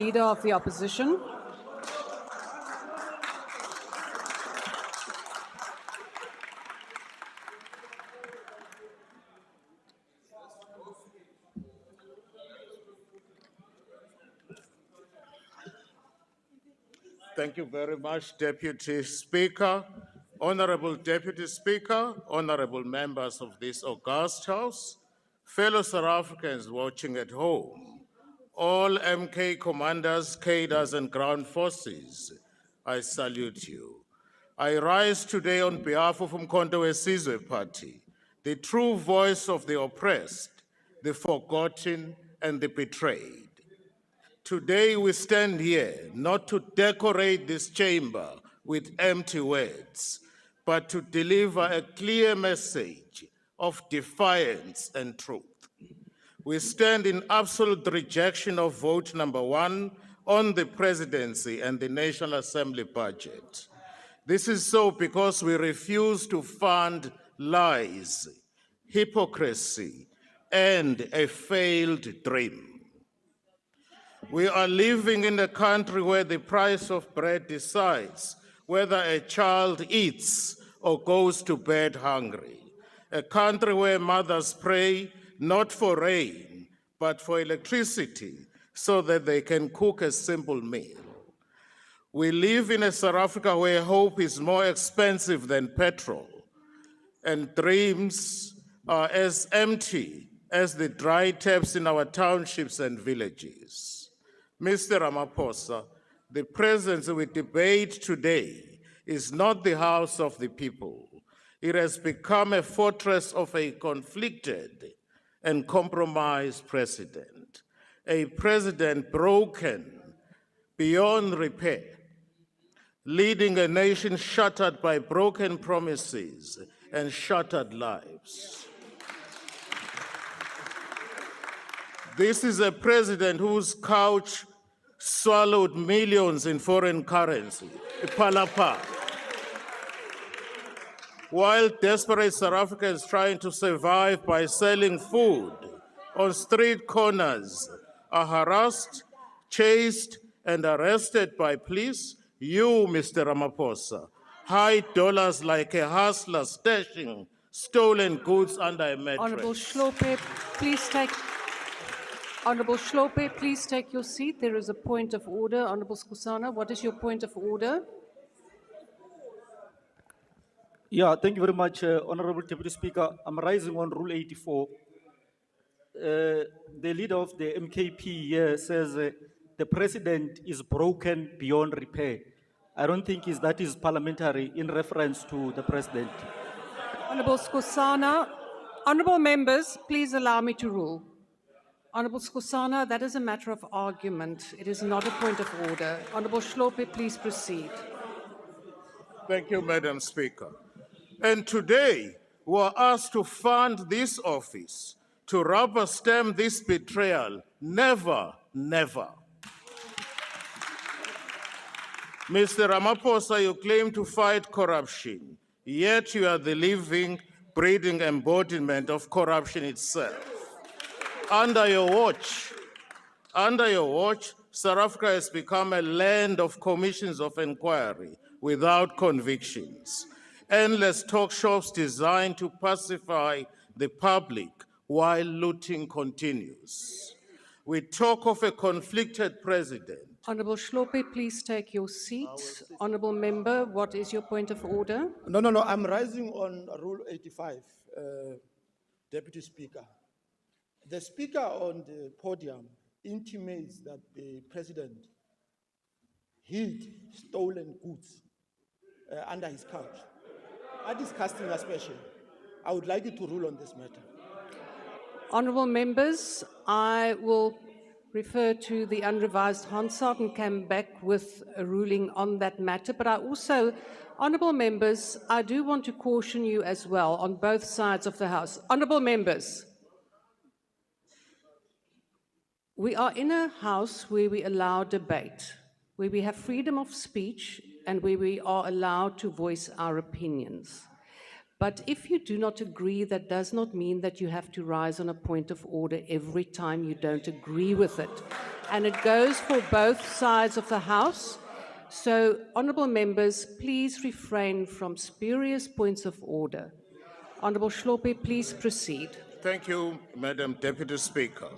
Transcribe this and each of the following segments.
Leader of the Opposition. Thank you very much, Deputy Speaker. Honorable Deputy Speaker, honorable members of this august House, fellow South Africans watching at home, all MK commanders, cadres, and ground forces, I salute you. I rise today on behalf of Umkhonto weSizwe Party, the true voice of the oppressed, the forgotten, and the betrayed. Today we stand here not to decorate this chamber with empty words, but to deliver a clear message of defiance and truth. We stand in absolute rejection of vote number 1 on the presidency and the National Assembly budget. This is so because we refuse to fund lies, hypocrisy, and a failed dream. We are living in a country where the price of bread decides whether a child eats or goes to bed hungry. A country where mothers pray not for rain, but for electricity so that they can cook a simple meal. We live in a South Africa where hope is more expensive than petrol, and dreams are as empty as the dry taps in our townships and villages. Mr. Ramaphosa, the presidency we debate today is not the house of the people. It has become a fortress of a conflicted and compromised president, a president broken beyond repair, leading a nation shattered by broken promises and shattered lives. This is a president whose couch swallowed millions in foreign currency, palapa. While desperate South Africans trying to survive by selling food on street corners are harassed, chased, and arrested by police, you, Mr. Ramaphosa, hide dollars like a hustler stashing stolen goods under a mattress. Honorable Hlophe, please take... Honorable Hlophe, please take your seat. There is a point of order. Honorable Skhosana, what is your point of order? Yeah, thank you very much, Honorable Deputy Speaker. I'm rising on Rule 84. The leader of the MKP here says the president is broken beyond repair. I don't think that is parliamentary in reference to the president. Honorable Skhosana, honorable members, please allow me to rule. Honorable Skhosana, that is a matter of argument. It is not a point of order. Honorable Hlophe, please proceed. Thank you, Madam Speaker. And today, we are asked to fund this office to rubber stamp this betrayal. Never, never. Mr. Ramaphosa, you claim to fight corruption, yet you are the living, breathing embodiment of corruption itself. Under your watch, South Africa has become a land of commissions of inquiry without convictions. Endless talk shops designed to pacify the public while looting continues. We talk of a conflicted president. Honorable Hlophe, please take your seat. Honorable member, what is your point of order? No, I'm rising on Rule 85, Deputy Speaker. The speaker on the podium intimates that the president hid stolen goods under his couch. Are discussing a special. I would like you to rule on this matter. Honorable members, I will refer to the unrevised Hansard and come back with a ruling on that matter. But I also, honorable members, I do want to caution you as well on both sides of the House. Honorable members, we are in a house where we allow debate, where we have freedom of speech and where we are allowed to voice our opinions. But if you do not agree, that does not mean that you have to rise on a point of order every time you don't agree with it. And it goes for both sides of the House. So, honourable members, please refrain from spurious points of order. Honourable Hlophe, please proceed. Thank you, Madam Deputy Speaker.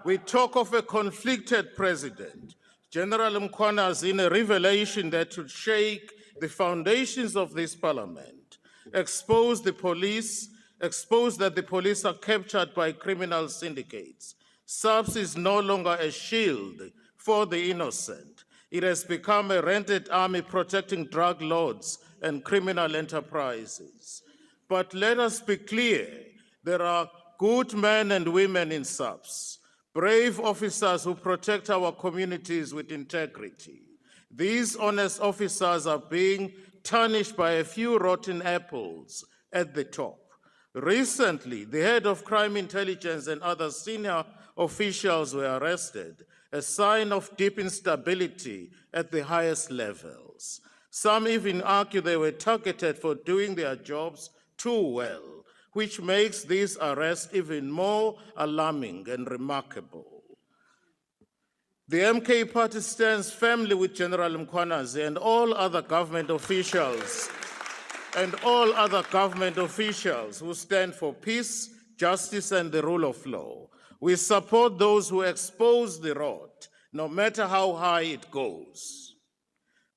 We talk of a conflicted president. General Mkhwana is in a revelation that should shake the foundations of this parliament, expose the police, expose that the police are captured by criminal syndicates. SAPS is no longer a shield for the innocent. It has become a rented army protecting drug lords and criminal enterprises. But let us be clear, there are good men and women in SAPS, brave officers who protect our communities with integrity. These honest officers are being tarnished by a few rotten apples at the top. Recently, the head of crime intelligence and other senior officials were arrested, a sign of deep instability at the highest levels. Some even argue they were targeted for doing their jobs too well, which makes this arrest even more alarming and remarkable. The MK party stands firmly with General Mkhwanazi and all other government officials who stand for peace, justice, and the rule of law. We support those who expose the rot, no matter how high it goes.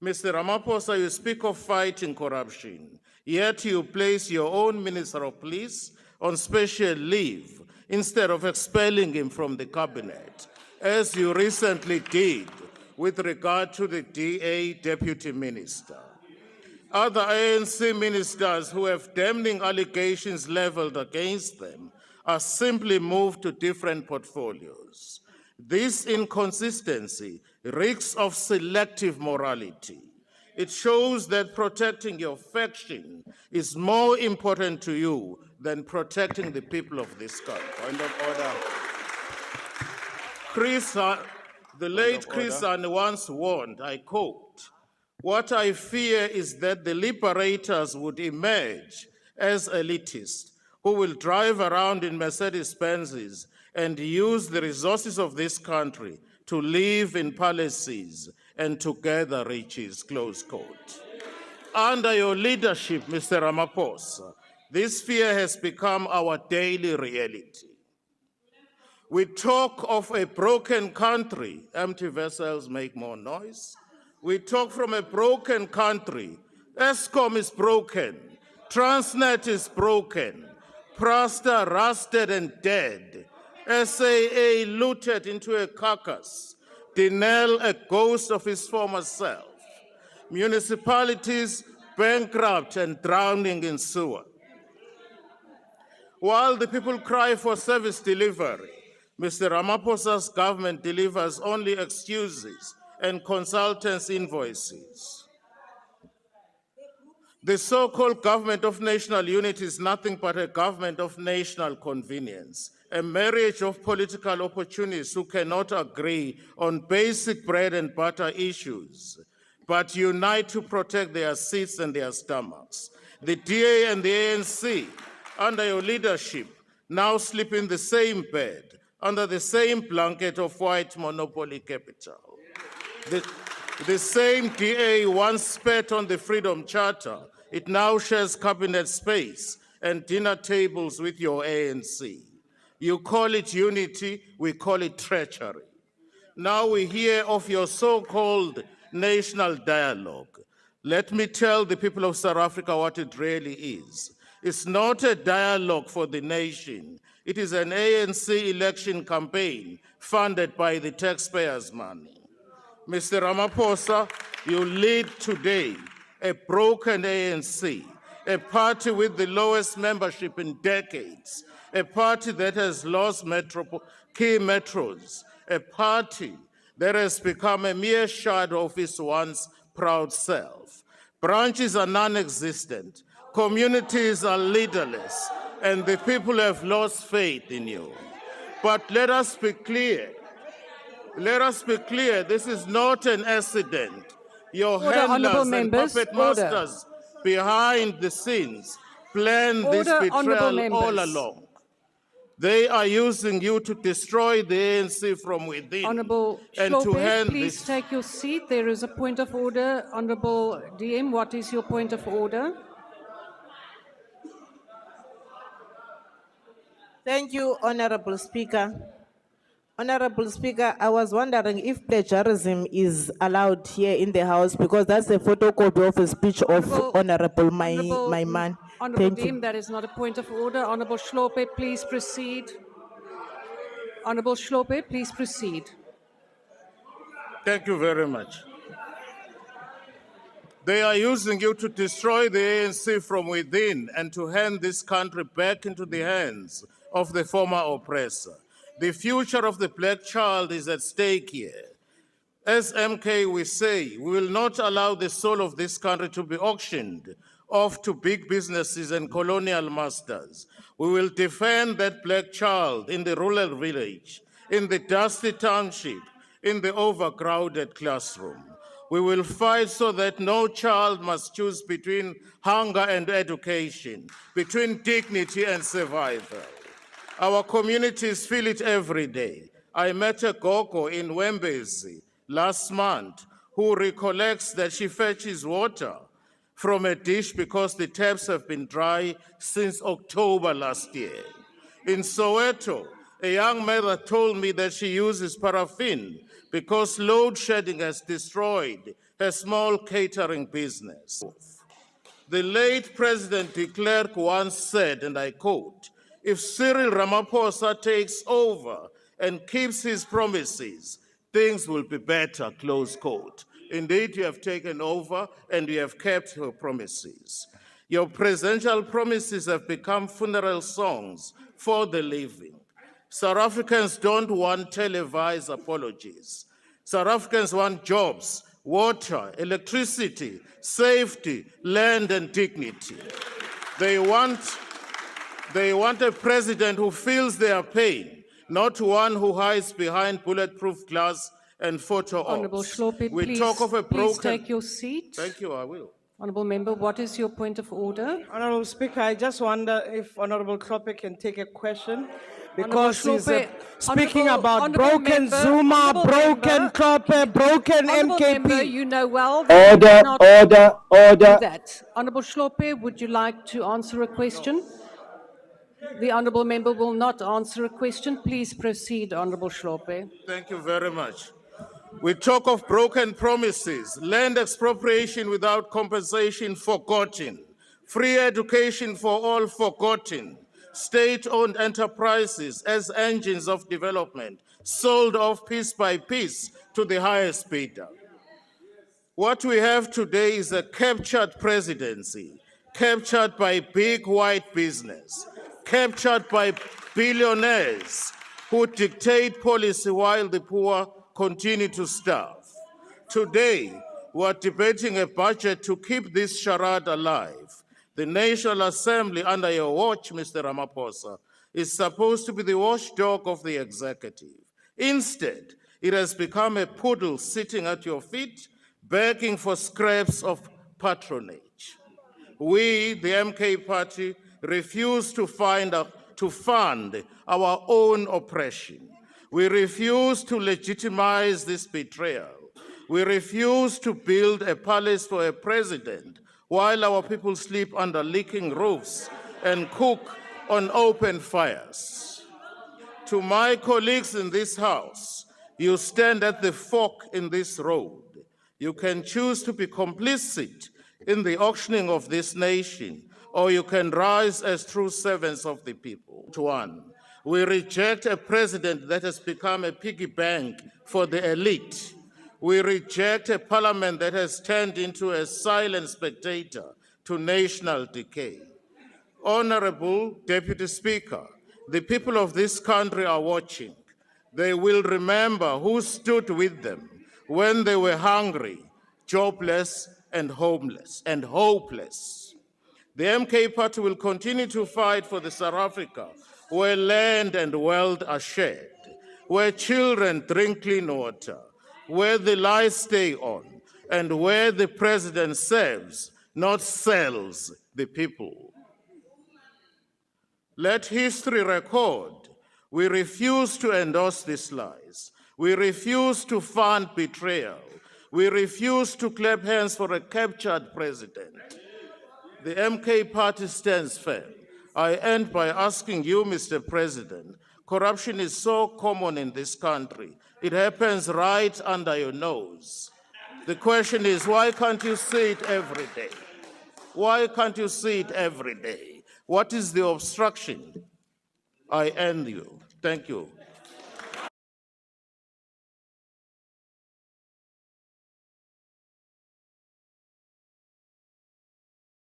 Mr. Ramaphosa, you speak of fighting corruption, yet you place your own Minister of Police on special leave instead of expelling him from the cabinet, as you recently did with regard to the DA Deputy Minister. Other ANC ministers who have damning allegations leveled against them are simply moved to different portfolios. This inconsistency reeks of selective morality. It shows that protecting your faction is more important to you than protecting the people of this country. Point of order. The late Chris once warned, I quote, "What I fear is that the liberators would emerge as elitists who will drive around in Mercedes-Benzes and use the resources of this country to live in palaces and to gather riches," close quote. Under your leadership, Mr. Ramaphosa, this fear has become our daily reality. We talk of a broken country. Empty vessels make more noise. We talk from a broken country. ESCOM is broken. Transnet is broken. Prasta rusted and dead. SAA looted into a carcass. Denel a ghost of his former self. Municipalities bankrupt and drowning in sewer. While the people cry for service delivery, Mr. Ramaphosa's government delivers only excuses and consultants' invoices. The so-called government of national unity is nothing but a government of national convenience, a marriage of political opportunists who cannot agree on basic bread and butter issues, but unite to protect their seats and their stomachs. The DA and the ANC, under your leadership, now sleep in the same bed, under the same blanket of white monopoly capital. The same DA once spat on the Freedom Charter. It now shares cabinet space and dinner tables with your ANC. You call it unity, we call it treachery. Now we hear of your so-called national dialogue. Let me tell the people of South Africa what it really is. It's not a dialogue for the nation. It is an ANC election campaign funded by the taxpayers' money. Mr. Ramaphosa, you lead today a broken ANC, a party with the lowest membership in decades, a party that has lost key metros, a party that has become a mere shadow of its once proud self. Branches are non-existent, communities are leaderless, and the people have lost faith in you. But let us be clear. Let us be clear, this is not an accident. Your Order, honourable handlers and members, puppet order. masters behind the scenes planned this Order, honourable betrayal all members. along. They are using you to destroy the ANC from within Honourable and to Hlophe, hand please this. take your seat. There is a point of order. Honourable DM, what is your point of order? Thank you, Honorable Speaker. Honorable Speaker, I was wondering if plagiarism is allowed here in the House because that's a photocopy of a speech of Honorable my man. Honourable Thank DM, you. that is not a point of order. Honourable Hlophe, please proceed. Honourable Hlophe, please proceed. Thank you very much. They are using you to destroy the ANC from within and to hand this country back into the hands of the former oppressor. The future of the black child is at stake here. As MK, we say, we will not allow the soul of this country to be auctioned off to big businesses and colonial masters. We will defend that black child in the rural village, in the dusty township, in the overcrowded classroom. We will fight so that no child must choose between hunger and education, between dignity and survival. Our communities feel it every day. I met a gogo in Wembezi last month who recollects that she fetches water from a dish because the taps have been dry since October last year. In Soweto, a young mother told me that she uses paraffin because load shedding has destroyed her small catering business. The late President de Klerk once said, and I quote, "If Cyril Ramaphosa takes over and keeps his promises, things will be better," close quote. Indeed, you have taken over and you have kept your promises. Your presidential promises have become funeral songs for the living. South Africans don't want televised apologies. South Africans want jobs, water, electricity, safety, land, and dignity. They want a president who feels their pain, not one who hides behind bulletproof glass and photo Honourable ops. Hlophe, We please, talk of a please broken... take your seat. Thank you, I will. Honourable member, what is your point of order? Honorable Speaker, I just wonder if Honorable Hlophe can take a question Honourable because he's Hlophe, speaking honourable- about honourable broken member, Zuma, honourable broken member, Hlophe, broken Honourable member, MKP. you know well that you cannot do that. Honourable Hlophe, would you like to answer a question? The honourable member will not answer a question. Please proceed, Honourable Hlophe. Thank you very much. We talk of broken promises, land expropriation without compensation forgotten, free education for all forgotten, state-owned enterprises as engines of development, sold off piece by piece to the highest bidder. What we have today is a captured presidency, captured by big white business, captured by billionaires who dictate policy while the poor continue to starve. Today, we're debating a budget to keep this charade alive. The National Assembly, under your watch, Mr. Ramaphosa, is supposed to be the watchdog of the executive. Instead, it has become a poodle sitting at your feet, begging for scraps of patronage. We, the MK party, refuse to fund our own oppression. We refuse to legitimize this betrayal. We refuse to build a palace for a president while our people sleep under leaking roofs and cook on open fires. To my colleagues in this House, you stand at the fork in this road. You can choose to be complicit in the auctioning of this nation, or you can rise as true servants of the people. One, we reject a president that has become a piggy bank for the elite. We reject a parliament that has turned into a silent spectator to national decay. Honorable Deputy Speaker, the people of this country are watching. They will remember who stood with them when they were hungry, jobless, and homeless and hopeless. The MK party will continue to fight for the South Africa where land and wealth are shared, where children drink clean water, where the lights stay on, and where the president serves, not sells, the people. Let history record we refuse to endorse these lies. We refuse to fund betrayal. We refuse to clap hands for a captured president. The MK party stands firm. I end by asking you, Mr. President, corruption is so common in this country. It happens right under your nose. The question is, why can't you see it every day? Why can't you see it every day? What is the obstruction? I end you. Thank you.